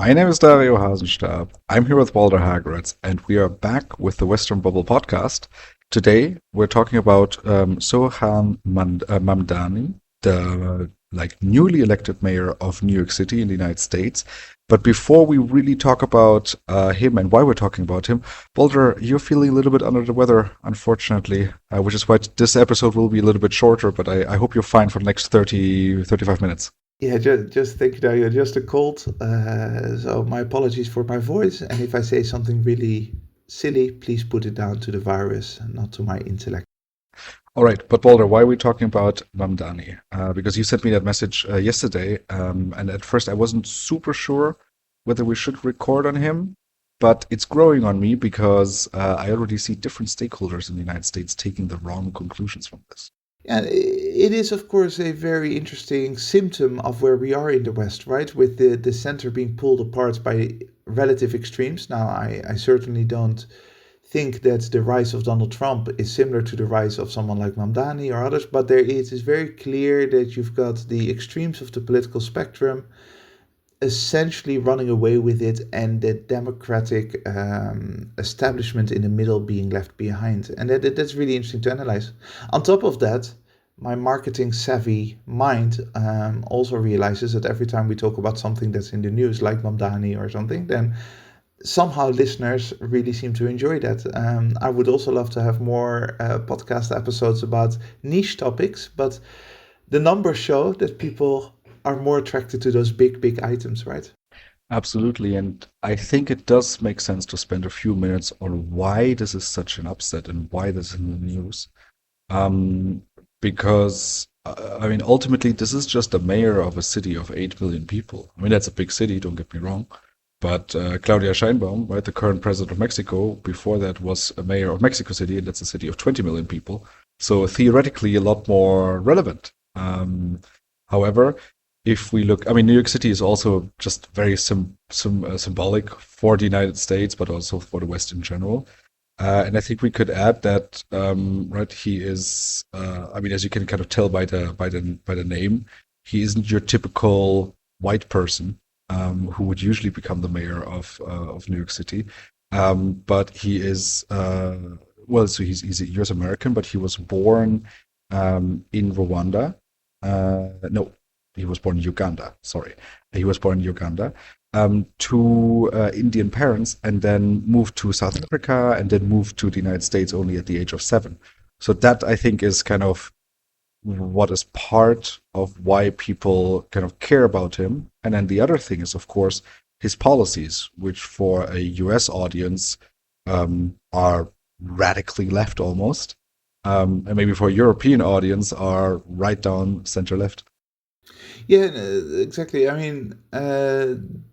My name is Dario Hasenstab. I'm here with Walter Hagritz, and we are back with the Western Bubble podcast. Today, we're talking about Mamdani, the newly elected mayor of New York City in the United States. But before we really talk about him and why we're talking about him, Walter, you're feeling a little bit under the weather, unfortunately, which is why this episode will be a little bit shorter. But I hope you're fine for the next 35 minutes. Yeah, just thank you, Dario. Just a cold. So my apologies for my voice. And if I say something really silly, please put it down to the virus, not to my intellect. All right, but Walter, why are we talking about Mamdani? Because you sent me that message yesterday, and at first I wasn't super sure whether we should record on him, but it's growing on me because I already see different stakeholders in the United States taking the wrong conclusions from this. And it is, of course, a very interesting symptom of where we are in the West, right? With the center being pulled apart by relative extremes. Now, I certainly don't think that the rise of Donald Trump is similar to the rise of someone like Mamdani or others, but it is very clear that you've got the extremes of the political spectrum essentially running away with it and the democratic establishment in the middle being left behind. And that's really interesting to analyze. On top of that, my marketing savvy mind also realizes that every time we talk about something that's in the news, like Mamdani or something, then somehow listeners really seem to enjoy that. I would also love to have more podcast episodes about niche topics, but the numbers show that people are more attracted to those big items, right? Absolutely, and I think it does make sense to spend a few minutes on why this is such an upset and why this is in the news. Um, because I mean, ultimately, this is just a mayor of a city of 8 million people. I mean, that's a big city, don't get me wrong. But Claudia Sheinbaum, right, the current president of Mexico, before that was a mayor of Mexico City, and that's a city of 20 million people. So theoretically, a lot more relevant. However, if we look, I mean, New York City is also just very symbolic for the United States, but also for the West in general. And I think we could add that, right, he is, I mean, as you can kind of tell by the name, he isn't your typical white person who would usually become the mayor of New York City. But he is, well, so he's a US American, but he was born in Rwanda. No, he was born in Uganda. Sorry, he was born in Uganda to Indian parents, and then moved to South Africa, and then moved to the United States only at the age of 7. So that I think is kind of what is part of why people kind of care about him. And then the other thing is, of course, his policies, which for a US audience are radically left almost, and maybe for a European audience are right down center left. Yeah, exactly. I mean,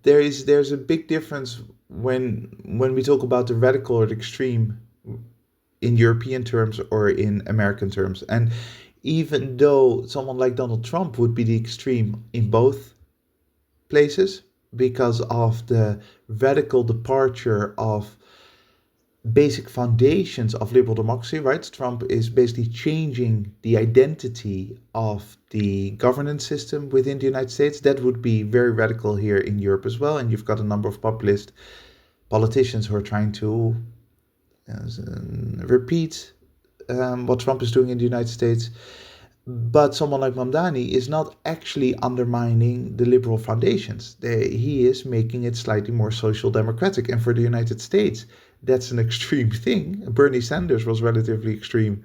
there's a big difference when we talk about the radical or the extreme in European terms or in American terms. And even though someone like Donald Trump would be the extreme in both places because of the radical departure of basic foundations of liberal democracy, right? Trump is basically changing the identity of the governance system within the United States. That would be very radical here in Europe as well. And you've got a number of populist politicians who are trying to repeat what Trump is doing in the United States. But someone like Mamdani is not actually undermining the liberal foundations. He is making it slightly more social democratic. And for the United States, that's an extreme thing. Bernie Sanders was relatively extreme.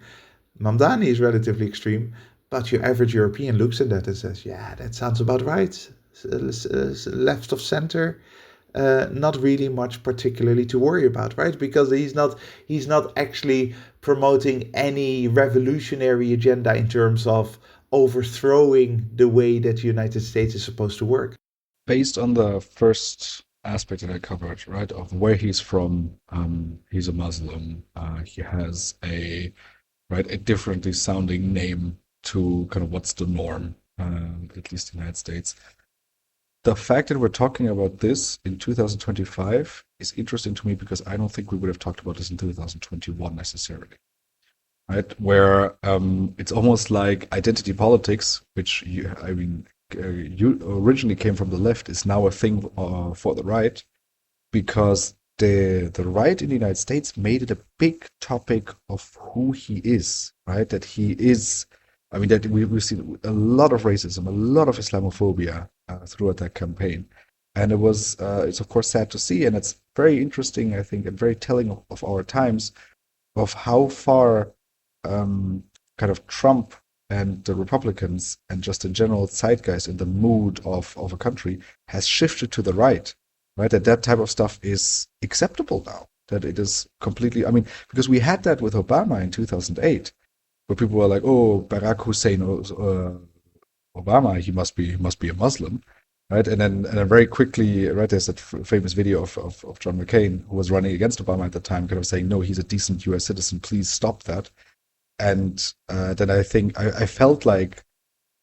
Mamdani is relatively extreme. But your average European looks at that and says, yeah, that sounds about right. Left of center, not really much particularly to worry about, right? Because he's not actually promoting any revolutionary agenda in terms of overthrowing the way that the United States is supposed to work. Based on the first aspect that I covered, right, of where he's from, he's a Muslim. He has a differently sounding name to kind of what's the norm, at least in the United States. The fact that we're talking about this in 2025 is interesting to me because I don't think we would have talked about this in 2021 necessarily, right? Where it's almost like identity politics, which I mean, originally came from the left is now a thing for the right, because the right in the United States made it a big topic of who he is, right? That he is, I mean, that we've seen a lot of racism, a lot of Islamophobia throughout that campaign. And it's of course sad to see, and it's very interesting, I think, and very telling of our times, of how far um, kind of Trump and the Republicans and just in general zeitgeist in the mood of a country has shifted to the right, right? That type of stuff is acceptable now. That it is completely, I mean, because we had that with Obama in 2008, where people were like, "Oh, Barack Hussein Obama, he must be a Muslim," right? And then very quickly, right? There's that famous video of John McCain, who was running against Obama at the time, kind of saying, "No, he's a decent U.S. citizen. Please stop that." And then I think I felt like,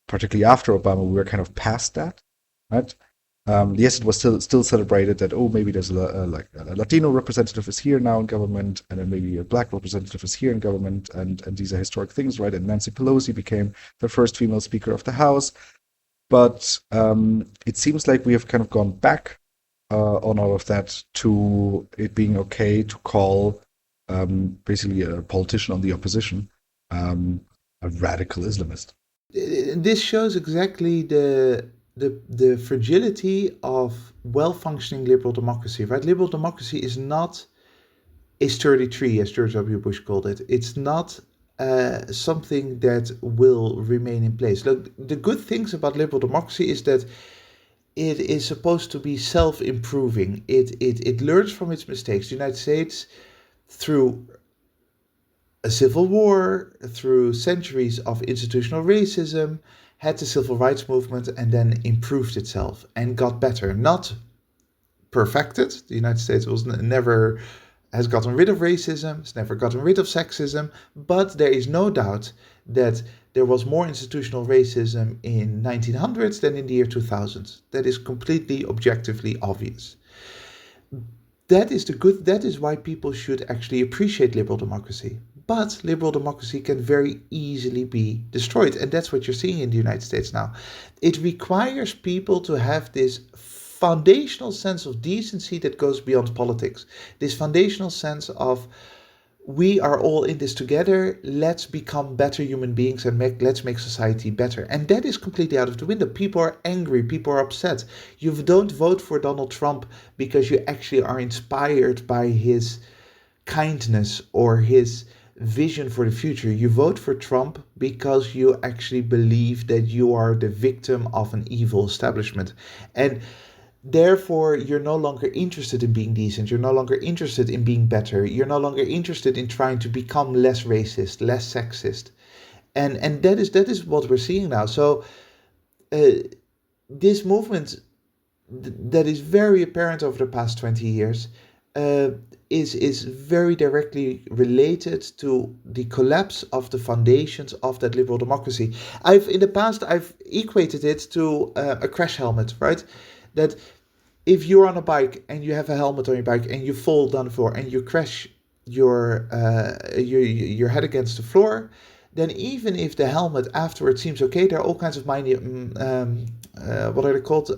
particularly after Obama, we were kind of past that, right? Yes, it was still celebrated that, oh, maybe there's like a Latino representative is here now in government, and then maybe a black representative is here in government, and these are historic things, right? And Nancy Pelosi became the first female Speaker of the House, but it seems like we have kind of gone back on all of that to it being okay to call basically a politician on the opposition a radical Islamist. This shows exactly the fragility of well-functioning liberal democracy, right? Liberal democracy is not a sturdy tree, as George W. Bush called it. It's not something that will remain in place. Look, the good things about liberal democracy is that it is supposed to be self-improving. It learns from its mistakes. The United States, through a civil war, through centuries of institutional racism, had the civil rights movement and then improved itself and got better. Not perfected. The United States was never has gotten rid of racism, has never gotten rid of sexism, but there is no doubt that there was more institutional racism in 1900s than in the year 2000. That is completely objectively obvious. That is why people should actually appreciate liberal democracy. But liberal democracy can very easily be destroyed, and that's what you're seeing in the United States now. It requires people to have this foundational sense of decency that goes beyond politics. This foundational sense of, we are all in this together, let's become better human beings and let's make society better. And that is completely out of the window. People are angry, people are upset. You don't vote for Donald Trump because you actually are inspired by his kindness or his vision for the future. You vote for Trump because you actually believe that you are the victim of an evil establishment. And therefore, you're no longer interested in being decent. You're no longer interested in being better. You're no longer interested in trying to become less racist, less sexist. And that is what we're seeing now. So this movement that is very apparent over the past 20 years is very directly related to the collapse of the foundations of that liberal democracy. In the past I've equated it to a crash helmet, right? That if you're on a bike and you have a helmet on your bike and you fall down the floor and you crash your head against the floor, then even if the helmet afterwards seems okay, there are all kinds of minor what are they called?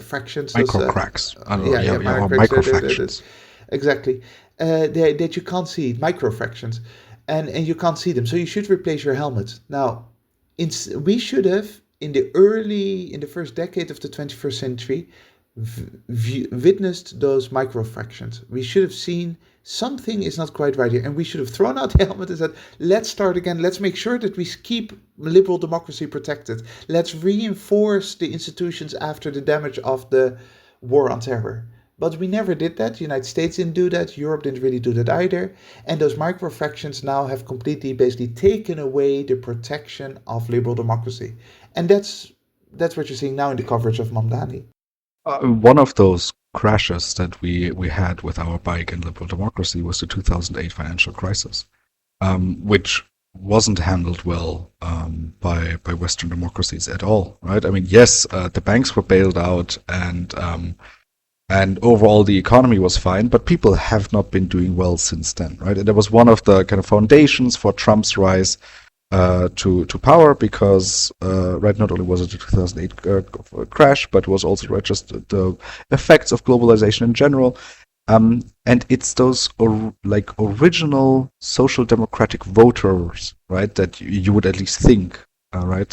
Fractions. Micro cracks. I don't know. Yeah, Yeah, minor micro cracks. fractions. Exactly. That you can't see, microfractions, and you can't see them. So you should replace your helmet. Now, we should have, in the first decade of the 21st century, witnessed those microfractions. We should have seen something is not quite right here, and we should have thrown out the helmet and said, let's start again. Let's make sure that we keep liberal democracy protected. Let's reinforce the institutions after the damage of the war on terror. But we never did that. The United States didn't do that. Europe didn't really do that either. And those microfractions now have completely basically taken away the protection of liberal democracy. And that's what you're seeing now in the coverage of Mamdani. One of those crashes that we had with our bike in liberal democracy was the 2008 financial crisis, which wasn't handled well by Western democracies at all, right? I mean, yes, the banks were bailed out and overall the economy was fine, but people have not been doing well since then, right? And that was one of the kind of foundations for Trump's rise, to power because right, not only was it the 2008 crash, but was also right just the effects of globalization in general. And it's those like original social democratic voters, right, that you would at least think, right,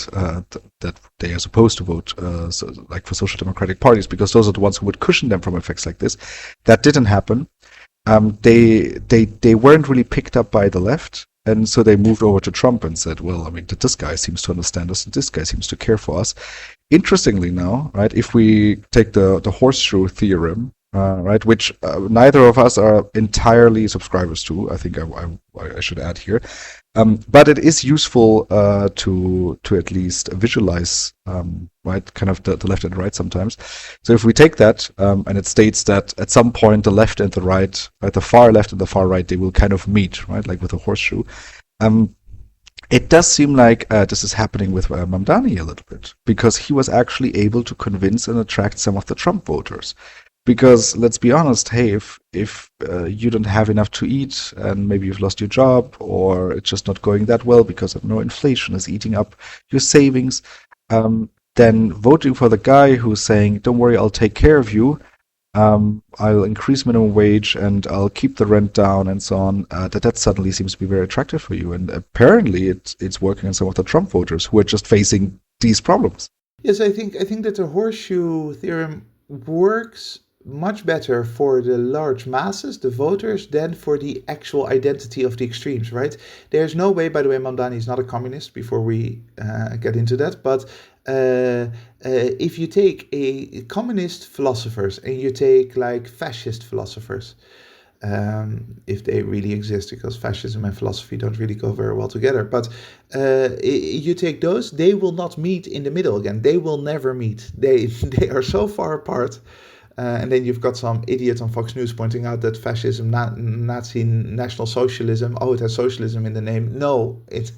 that they are supposed to vote, so, like for social democratic parties, because those are the ones who would cushion them from effects like this. That didn't happen. They weren't really picked up by the left, and so they moved over to Trump and said, "Well, I mean, this guy seems to understand us, and this guy seems to care for us." Interestingly, now, right, if we take the horseshoe theorem, right, which neither of us are entirely subscribers to, I think I should add here, but it is useful to at least visualize, right, kind of the left and right sometimes. So if we take that, and it states that at some point the left and the right, right, the far left and the far right, they will kind of meet, right, like with a horseshoe. Um, it does seem like this is happening with Mamdani a little bit, because he was actually able to convince and attract some of the Trump voters. Because let's be honest, hey, if you don't have enough to eat and maybe you've lost your job or it's just not going that well because of no inflation is eating up your savings, then voting for the guy who's saying, "Don't worry, I'll take care of you. I'll increase minimum wage and I'll keep the rent down and so on," that suddenly seems to be very attractive for you. And apparently, it's working on some of the Trump voters who are just facing these problems. Yes, I think that the horseshoe theorem works much better for the large masses, the voters, than for the actual identity of the extremes, right? There's no way, by the way, Mamdani is not a communist before we get into that, but if you take a communist philosophers and you take like fascist philosophers, if they really exist, because fascism and philosophy don't really go very well together. But you take those, they will not meet in the middle again. They will never meet. They are so far apart. And then you've got some idiot on Fox News pointing out that fascism, Nazi, National Socialism, oh, it has socialism in the name. No, it's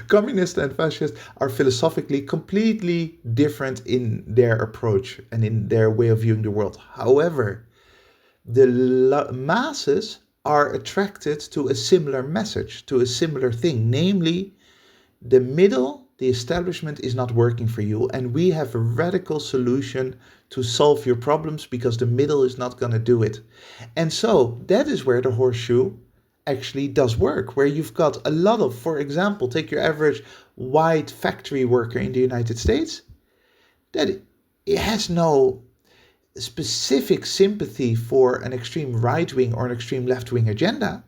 communist and fascist are philosophically completely different in their approach and in their way of viewing the world. However, the masses are attracted to a similar message, to a similar thing, namely the middle, the establishment is not working for you, and we have a radical solution to solve your problems because the middle is not going to do it. And so that is where the horseshoe actually does work, where you've got a lot of, for example, take your average white factory worker in the United States, that it has no specific sympathy for an extreme right wing or an extreme left wing agenda,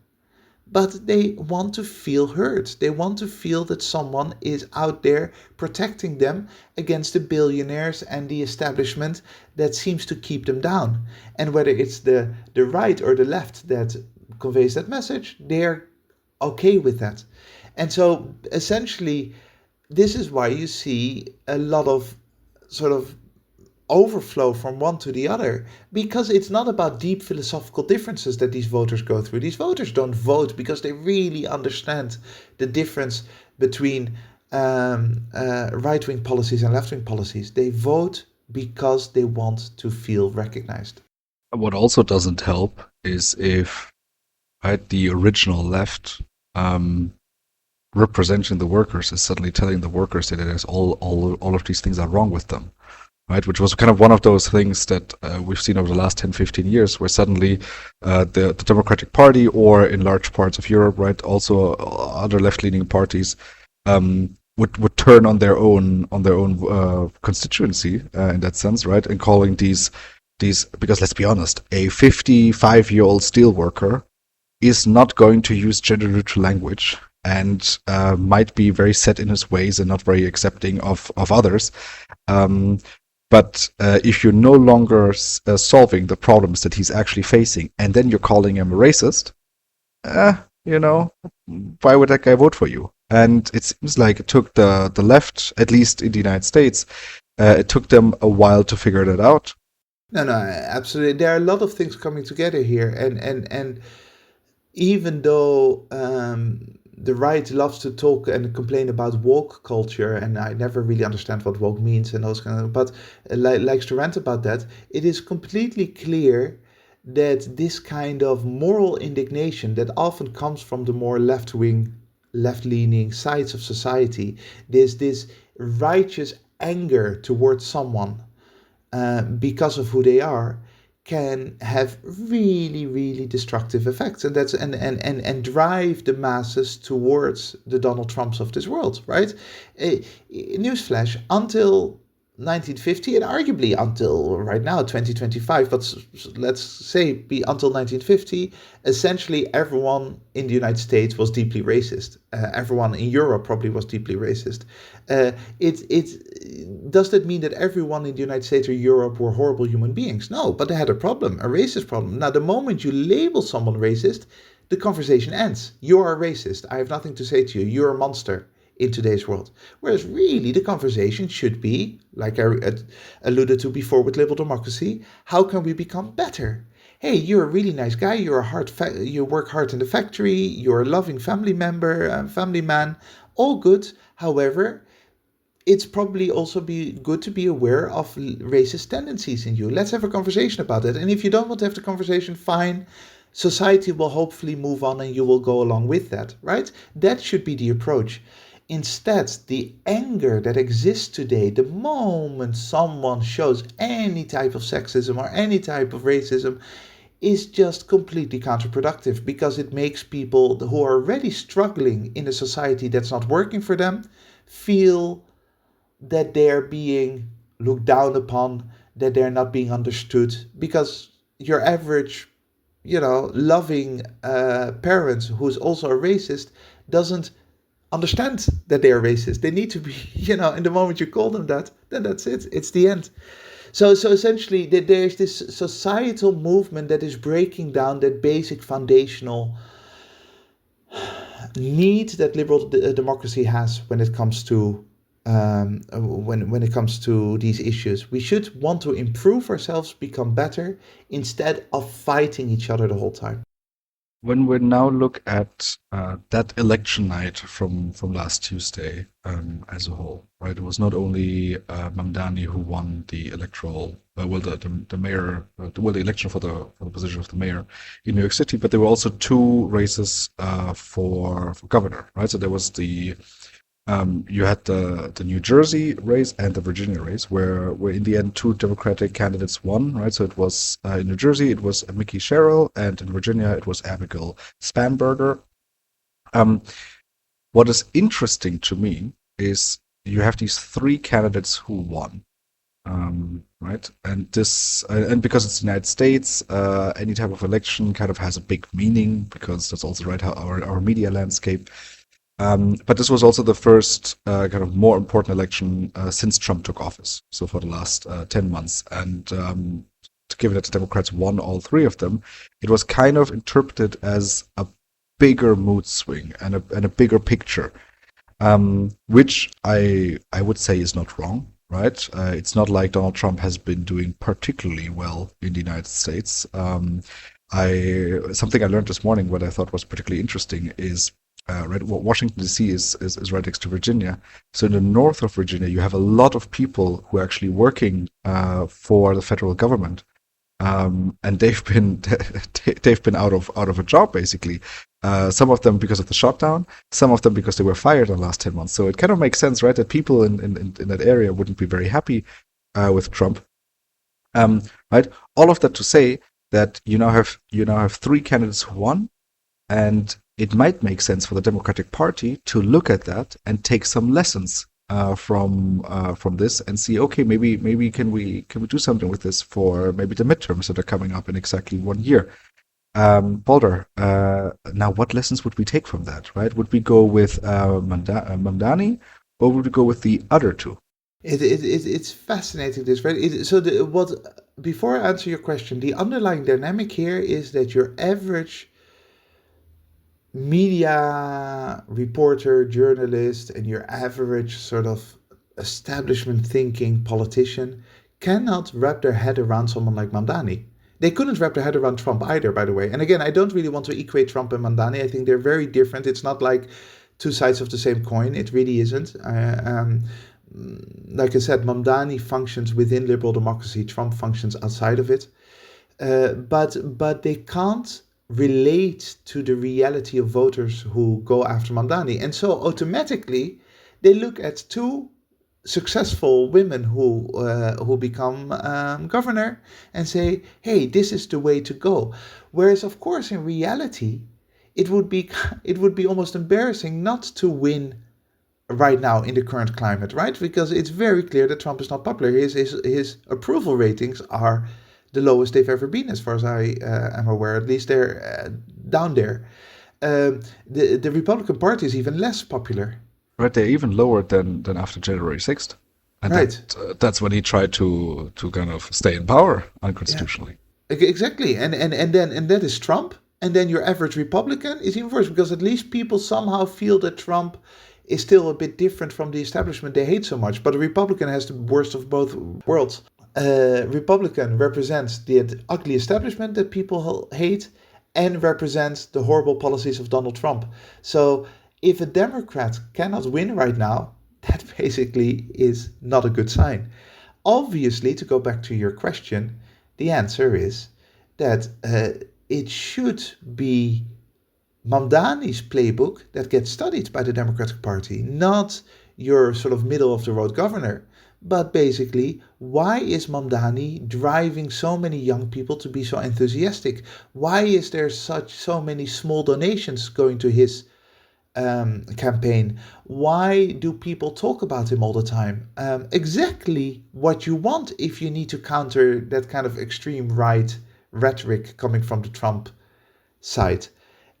but they want to feel heard. They want to feel that someone is out there protecting them against the billionaires and the establishment that seems to keep them down. And whether it's the right or the left that conveys that message, they're okay with that. And so essentially, this is why you see a lot of sort of overflow from one to the other, because it's not about deep philosophical differences that these voters go through. These voters don't vote because they really understand the difference between right wing policies and left wing policies. They vote because they want to feel recognized. What also doesn't help is if, right, the original left, um, representing the workers is suddenly telling the workers that it is all of these things are wrong with them, right? Which was kind of one of those things that we've seen over the last 10, 15 years, where suddenly the Democratic Party, or in large parts of Europe, right, also other left-leaning parties, would turn on their own constituency in that sense, right, and calling these, because let's be honest, a 55-year-old steel worker is not going to use gender neutral language, and might be very set in his ways and not very accepting of others. Um, but if you're no longer solving the problems that he's actually facing, and then you're calling him a racist, uh, you know, why would that guy vote for you? And it seems like it took the left, at least in the United States, it took them a while to figure that out. No, no, absolutely. There are a lot of things coming together here, and even though the right loves to talk and complain about woke culture, and I never really understand what woke means and those kind of, but likes to rant about that, it is completely clear that this kind of moral indignation that often comes from the more left wing left-leaning sides of society, there's this righteous anger towards someone because of who they are, can have really, really destructive effects, and that's and drive the masses towards the Donald Trumps of this world, right? Newsflash: until 1950, and arguably until right now 2025, but let's say be until 1950, essentially everyone in the United States was deeply racist. Everyone in Europe probably was deeply racist. It does that mean that everyone in the United States or Europe were horrible human beings? No, but they had a problem, a racist problem. Now, the moment you label someone racist, the conversation ends. You are a racist. I have nothing to say to you. You're a monster in today's world. Whereas really the conversation should be, like I alluded to before with liberal democracy, how can we become better? Hey, you're a really nice guy. You work hard in the factory. You're a loving family member, family man. All good. However, it's probably also be good to be aware of racist tendencies in you. Let's have a conversation about it. And if you don't want to have the conversation, fine. Society will hopefully move on and you will go along with that, right? That should be the approach. Instead, the anger that exists today, the moment someone shows any type of sexism or any type of racism, is just completely counterproductive, because it makes people who are already struggling in a society that's not working for them feel that they're being looked down upon, that they're not being understood, because your average, loving parent who's also a racist doesn't understand that they are racist. They need to be, in the moment you call them that, then that's it. It's the end. So essentially, there's this societal movement that is breaking down that basic foundational need that liberal democracy has when it comes to when it comes to these issues. We should want to improve ourselves, become better, instead of fighting each other the whole time. When we now look at that election night from last Tuesday as a whole, right? It was not only Mamdani who won the electoral, the mayor, the election for the position of the mayor in New York City, but there were also two races for governor, right? So there was you had the New Jersey race and the Virginia race, where in the end two Democratic candidates won, right? So it was in New Jersey it was Mickey Sherrill, and in Virginia it was Abigail Spanberger. Um, what is interesting to me is you have these three candidates who won, right? And because it's the United States, any type of election kind of has a big meaning, because that's also right how our media landscape. But this was also the first kind of more important election since Trump took office, so for the last 10 months. And given that the Democrats won all three of them, it was kind of interpreted as a bigger mood swing and a bigger picture, which I would say is not wrong, right? It's not like Donald Trump has been doing particularly well in the United States. Something I learned this morning, what I thought was particularly interesting, is right, Washington D.C. is right next to Virginia. So in the north of Virginia, you have a lot of people who are actually working for the federal government, and they've been out of a job basically. Some of them because of the shutdown, some of them because they were fired in the last 10 months. So it kind of makes sense, right, that people in that area wouldn't be very happy with Trump. Um, right. All of that to say that you now have three candidates who won, and it might make sense for the Democratic Party to look at that and take some lessons from this and see, okay, maybe can we do something with this for maybe the midterms that are coming up in exactly 1 year. Balder, now what lessons would we take from that, right? Would we go with Mamdani, or would we go with the other two? It's fascinating, this, right? Before I answer your question, the underlying dynamic here is that your average media reporter, journalist, and your average sort of establishment thinking politician cannot wrap their head around someone like Mamdani. They couldn't wrap their head around Trump either, by the way. And again, I don't really want to equate Trump and Mamdani. I think they're very different. It's not like two sides of the same coin. It really isn't. Like I said, Mamdani functions within liberal democracy. Trump functions outside of it. But they can't relate to the reality of voters who go after Mamdani. And so automatically they look at two successful women who become governor and say, "Hey, this is the way to go." Whereas, of course, in reality, it would be it would be almost embarrassing not to win right now in the current climate, right? Because it's very clear that Trump is not popular. His approval ratings are the lowest they've ever been, as far as I am aware. At least they're down there. The Republican Party is even less popular. Right, they're even lower than after January 6th. And Right. that's when he tried to kind of stay in power Yeah. unconstitutionally. Exactly. And that is Trump. And then your average Republican is even worse because at least people somehow feel that Trump is still a bit different from the establishment they hate so much. But a Republican has the worst of both worlds. Republican represents the ugly establishment that people hate and represents the horrible policies of Donald Trump. So if a Democrat cannot win right now, that basically is not a good sign. Obviously, to go back to your question, the answer is that it should be Mamdani's playbook that gets studied by the Democratic Party, not your sort of middle of the road governor. But basically, why is Mamdani driving so many young people to be so enthusiastic? Why is there so many small donations going to his campaign? Why do people talk about him all the time? Exactly what you want if you need to counter that kind of extreme right rhetoric coming from the Trump side.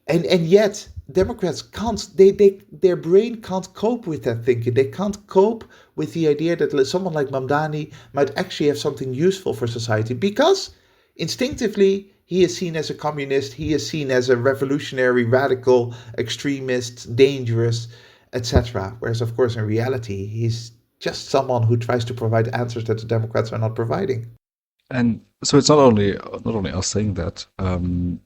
And yet Democrats can't, they their brain can't cope with that thinking. They can't cope with the idea that someone like Mamdani might actually have something useful for society because instinctively he is seen as a communist, he is seen as a revolutionary, radical, extremist, dangerous, etc. Whereas of course in reality he's just someone who tries to provide answers that the Democrats are not providing. And so it's not only us saying that, and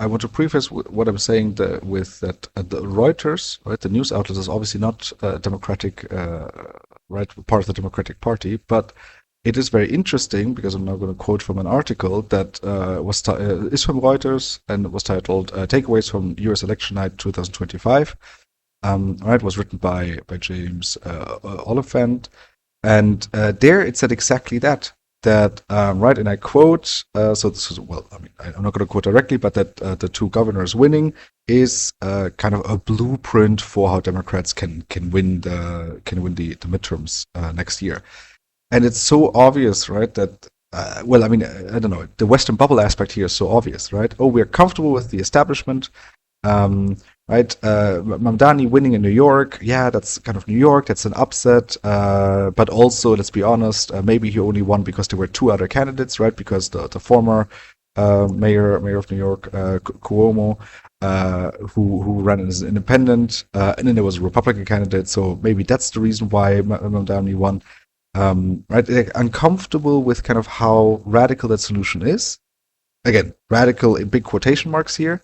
I want to preface what I'm saying with that the Reuters, right, the news outlet is obviously not democratic, right, part of the Democratic Party, but it is very interesting because I'm now going to quote from an article that is from Reuters and was titled "Takeaways from U.S. Election Night 2025." Right, was written by James Oliphant, and there it said exactly that. That right, and I quote. So this is well, I mean, I'm not going to quote directly, but that the two governors winning is kind of a blueprint for how Democrats can win the midterms next year. And it's so obvious, right? That well, I mean, I don't know. The Western bubble aspect here is so obvious, right? Oh, we're comfortable with the establishment. Um, right? Mamdani winning in New York, yeah, that's kind of New York. That's an upset. But also, let's be honest, maybe he only won because there were two other candidates, right? Because the former mayor of New York, Cuomo, who ran as an independent, and then there was a Republican candidate. So maybe that's the reason why Mamdani won. Right? Like, uncomfortable with kind of how radical that solution is. Again, radical in big quotation marks here.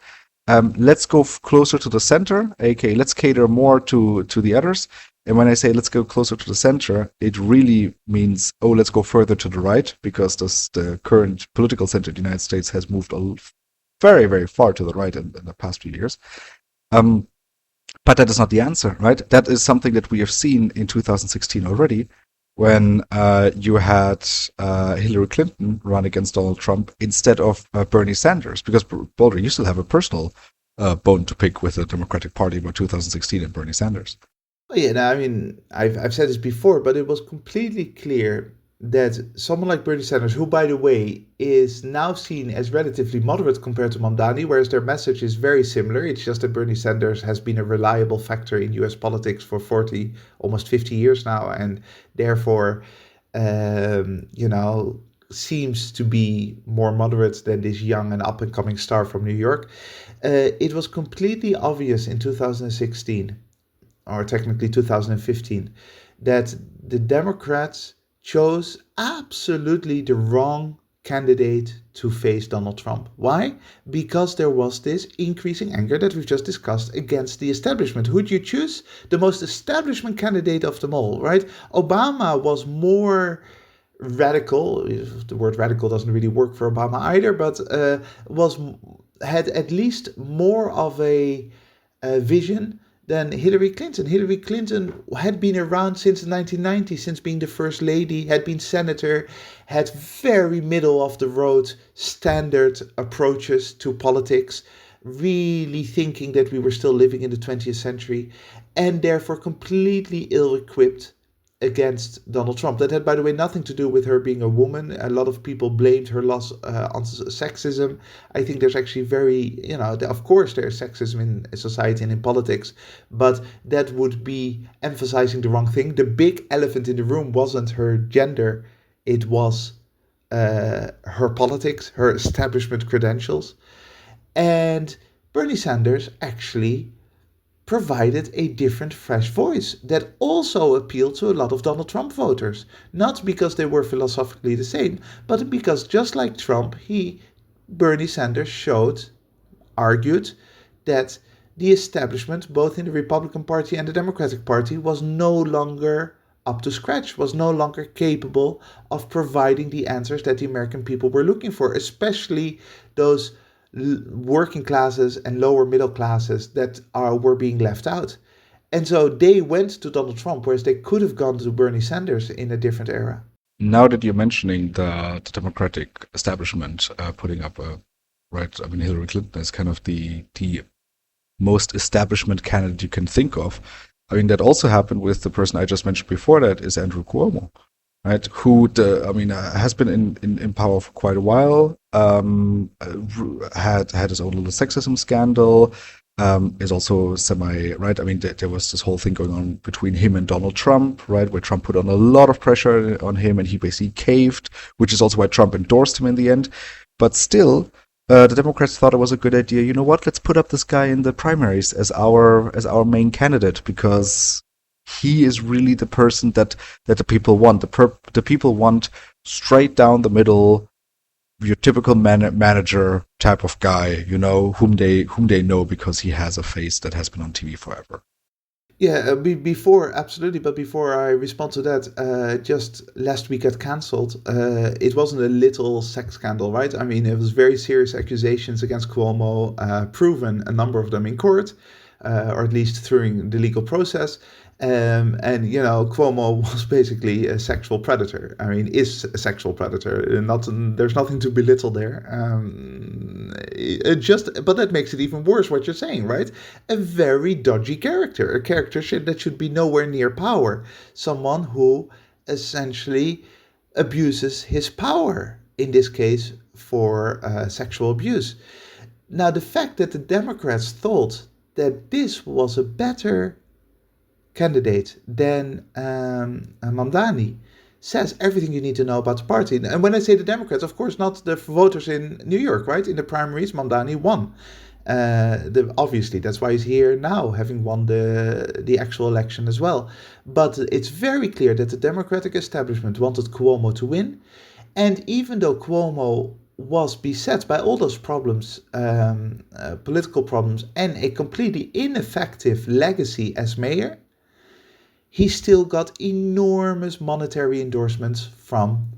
Let's go closer to the center, aka let's cater more to the others. And when I say let's go closer to the center, it really means, oh, let's go further to the right, because the current political center of the United States has moved very, very far to the right in the past few years. Um, but that is not the answer, right? That is something that we have seen in 2016 already, when you had Hillary Clinton run against Donald Trump instead of Bernie Sanders, because Boulder, you still have a personal bone to pick with the Democratic Party about 2016 and Bernie Sanders. Oh, yeah, no, I mean, I've said this before, but it was completely clear that someone like Bernie Sanders, who, by the way, is now seen as relatively moderate compared to Mamdani, whereas their message is very similar. It's just that Bernie Sanders has been a reliable factor in US politics for 40, almost 50 years now, and therefore, you know, seems to be more moderate than this young and up and coming star from New York. It was completely obvious in 2016, or technically 2015, that the Democrats chose absolutely the wrong candidate to face Donald Trump. Why? Because there was this increasing anger that we've just discussed against the establishment. Who'd you choose? The most establishment candidate of them all, right? Obama was more radical. The word radical doesn't really work for Obama either, but was had at least more of a vision than Hillary Clinton. Hillary Clinton had been around since the 1990s, since being the first lady, had been senator, had very middle of the road standard approaches to politics, really thinking that we were still living in the 20th century, and therefore completely ill equipped against Donald Trump. That had, by the way, nothing to do with her being a woman. A lot of people blamed her loss on sexism. I think there's actually of course, there's sexism in society and in politics, but that would be emphasizing the wrong thing. The big elephant in the room wasn't her gender, it was her politics, her establishment credentials. And Bernie Sanders actually provided a different, fresh voice that also appealed to a lot of Donald Trump voters. Not because they were philosophically the same, but because just like Trump, Bernie Sanders, argued that the establishment, both in the Republican Party and the Democratic Party, was no longer up to scratch, was no longer capable of providing the answers that the American people were looking for, especially those working classes and lower middle classes that were being left out. And so they went to Donald Trump, whereas they could have gone to Bernie Sanders in a different era. Now that you're mentioning the Democratic establishment putting up a right, I mean Hillary Clinton is kind of the most establishment candidate you can think of. I mean that also happened with the person I just mentioned before. That is Andrew Cuomo, right? Who has been in power for quite a while. Had his own little sexism scandal. Is also semi right. I mean, there was this whole thing going on between him and Donald Trump, right, where Trump put on a lot of pressure on him, and he basically caved, which is also why Trump endorsed him in the end. But still, the Democrats thought it was a good idea. You know what? Let's put up this guy in the primaries as our main candidate because he is really the person that the people want. The people want straight down the middle, your typical manager type of guy, whom they know because he has a face that has been on TV forever. Yeah, before, absolutely. But before I respond to that, just last week got cancelled. It wasn't a little sex scandal, right? I mean, it was very serious accusations against Cuomo, proven a number of them in court, or at least through the legal process. And Cuomo was basically a sexual predator. I mean, is a sexual predator. There's nothing to belittle there. But that makes it even worse. What you're saying, right? A very dodgy character, a character that should be nowhere near power. Someone who essentially abuses his power. In this case, for sexual abuse. Now, the fact that the Democrats thought that this was a better candidate than Mamdani says everything you need to know about the party. And when I say the Democrats, of course, not the voters in New York, right? In the primaries, Mamdani won. Obviously, that's why he's here now, having won the actual election as well. But it's very clear that the Democratic establishment wanted Cuomo to win. And even though Cuomo was beset by all those problems, political problems, and a completely ineffective legacy as mayor, he still got enormous monetary endorsements from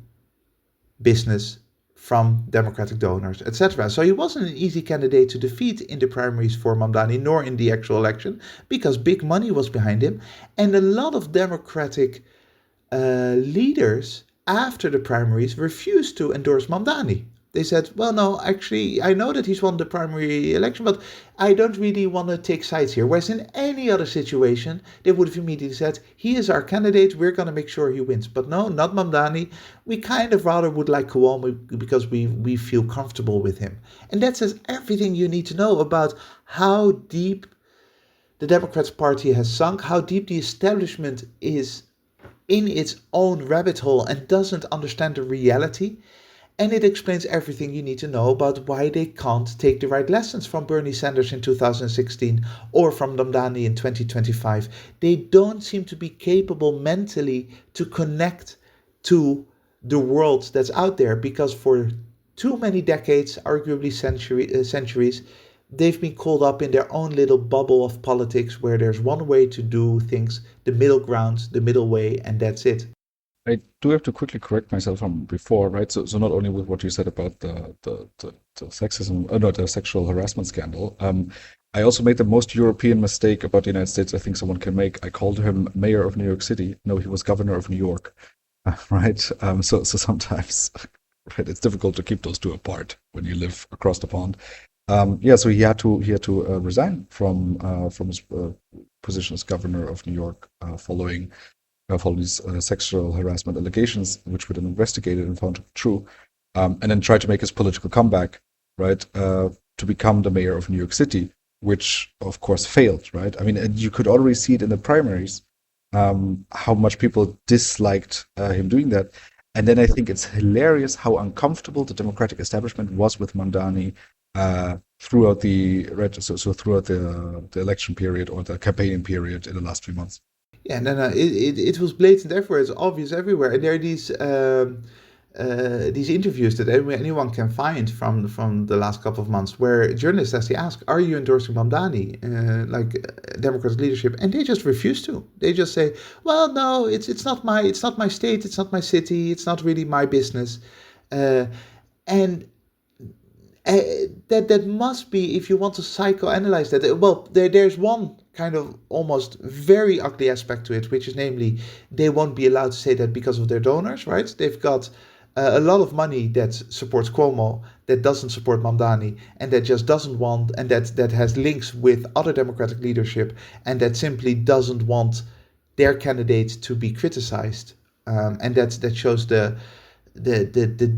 business, from Democratic donors, etc. So he wasn't an easy candidate to defeat in the primaries for Mamdani, nor in the actual election, because big money was behind him. And a lot of Democratic leaders after the primaries refused to endorse Mamdani. They said, well, no, actually, I know that he's won the primary election, but I don't really want to take sides here. Whereas in any other situation, they would have immediately said, he is our candidate, we're going to make sure he wins. But no, not Mamdani. We kind of rather would like Cuomo because we feel comfortable with him. And that says everything you need to know about how deep the Democrats' party has sunk, how deep the establishment is in its own rabbit hole and doesn't understand the reality. And it explains everything you need to know about why they can't take the right lessons from Bernie Sanders in 2016 or from Mamdani in 2025. They don't seem to be capable mentally to connect to the world that's out there because for too many decades, arguably centuries, they've been caught up in their own little bubble of politics where there's one way to do things, the middle ground, the middle way, and that's it. I do have to quickly correct myself from before, right? So not only with what you said about the sexism, no, the sexual harassment scandal. I also made the most European mistake about the United States I think someone can make. I called him mayor of New York City. No, he was governor of New York, right? So sometimes, right, it's difficult to keep those two apart when you live across the pond. Yeah, so he had to resign from his position as governor of New York following these sexual harassment allegations, which were then investigated and found to be true, and then tried to make his political comeback, right, to become the mayor of New York City, which of course failed, right? I mean, and you could already see it in the primaries, how much people disliked him doing that. And then I think it's hilarious how uncomfortable the Democratic establishment was with Mamdani throughout the right, so throughout the election period or the campaigning period in the last few months. Yeah, no, no, it was blatant everywhere. It's obvious everywhere, and there are these interviews that anyone can find from the last couple of months, where journalists actually ask, "Are you endorsing Mamdani, Democratic leadership?" And they just refuse to. They just say, "Well, no, it's not my state, it's not my city, it's not really my business," uh, and uh, that must be, if you want to psychoanalyze that. Well, there's one kind of almost very ugly aspect to it, which is namely they won't be allowed to say that because of their donors, right? They've got a lot of money that supports Cuomo, that doesn't support Mamdani, and that just doesn't want, and that has links with other Democratic leadership, and that simply doesn't want their candidate to be criticized. And that shows the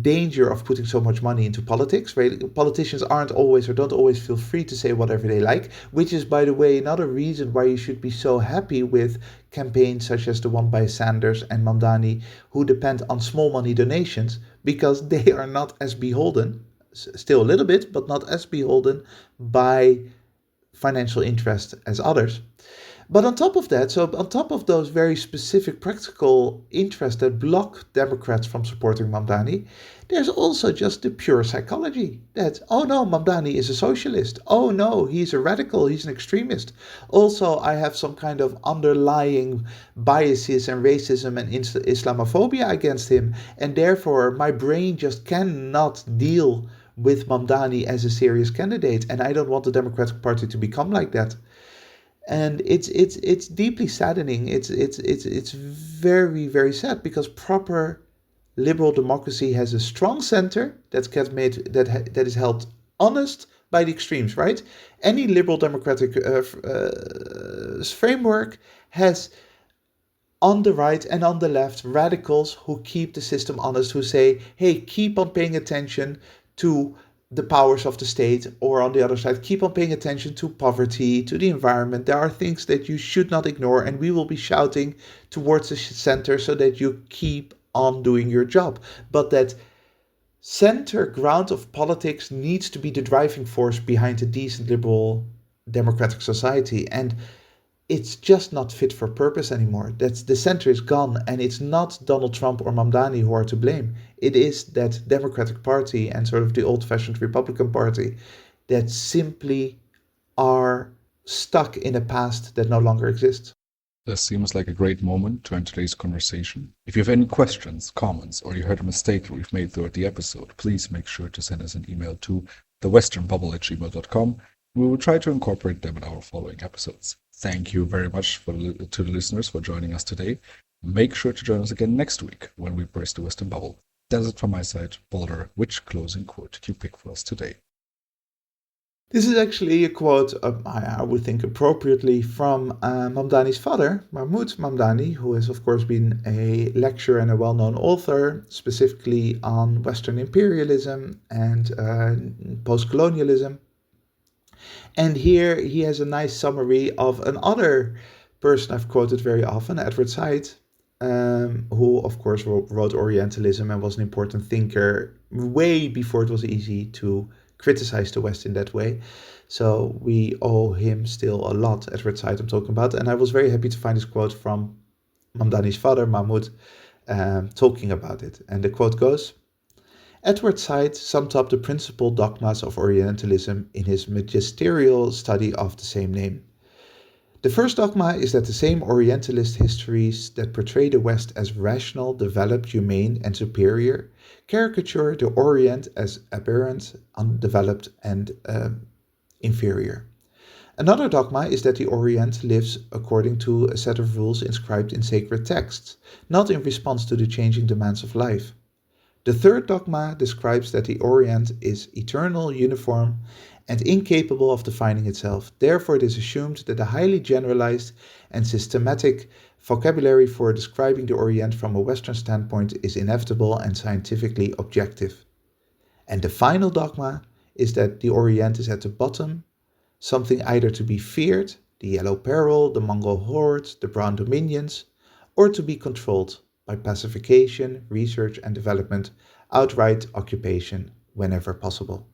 danger of putting so much money into politics, right? Politicians aren't always or don't always feel free to say whatever they like, which is, by the way, another reason why you should be so happy with campaigns such as the one by Sanders and Mamdani, who depend on small money donations, because they are not as beholden, still a little bit, but not as beholden by financial interest as others. But on top of that, so on top of those very specific practical interests that block Democrats from supporting Mamdani, there's also just the pure psychology that, oh no, Mamdani is a socialist. Oh no, he's a radical, he's an extremist. Also, I have some kind of underlying biases and racism and Islamophobia against him, and therefore my brain just cannot deal with Mamdani as a serious candidate, and I don't want the Democratic Party to become like that. And it's deeply saddening. It's very sad, because proper liberal democracy has a strong center that is held honest by the extremes, right? Any liberal democratic framework has, on the right and on the left, radicals who keep the system honest, who say, hey, keep on paying attention to the powers of the state, or on the other side, keep on paying attention to poverty, to the environment. There are things that you should not ignore, and we will be shouting towards the center so that you keep on doing your job. But that center ground of politics needs to be the driving force behind a decent liberal democratic society. And it's just not fit for purpose anymore. That's, the center is gone, and it's not Donald Trump or Mamdani who are to blame. It is that Democratic Party and sort of the old-fashioned Republican Party that simply are stuck in a past that no longer exists. This seems like a great moment to end today's conversation. If you have any questions, comments, or you heard a mistake that we've made throughout the episode, please make sure to send us an email to thewesternbubble@gmail.com. We will try to incorporate them in our following episodes. Thank you very much to the listeners for joining us today. Make sure to join us again next week when we burst the Western Bubble. That's it from my side. Boulder, which closing quote did you pick for us today? This is actually a quote, I would think appropriately, from Mamdani's father, Mahmoud Mamdani, who has, of course, been a lecturer and a well known author, specifically on Western imperialism and post colonialism. And here he has a nice summary of another person I've quoted very often, Edward Said, who, of course, wrote Orientalism and was an important thinker way before it was easy to criticize the West in that way. So we owe him still a lot, Edward Said I'm talking about. And I was very happy to find this quote from Mamdani's father, Mahmoud, talking about it. And the quote goes, Edward Said summed up the principal dogmas of Orientalism in his magisterial study of the same name. The first dogma is that the same Orientalist histories that portray the West as rational, developed, humane, and superior caricature the Orient as aberrant, undeveloped, and inferior. Another dogma is that the Orient lives according to a set of rules inscribed in sacred texts, not in response to the changing demands of life. The third dogma describes that the Orient is eternal, uniform, and incapable of defining itself. Therefore, it is assumed that a highly generalized and systematic vocabulary for describing the Orient from a Western standpoint is inevitable and scientifically objective. And the final dogma is that the Orient is at the bottom, something either to be feared, the Yellow Peril, the Mongol hordes, the Brown Dominions, or to be controlled by pacification, research and development, outright occupation whenever possible.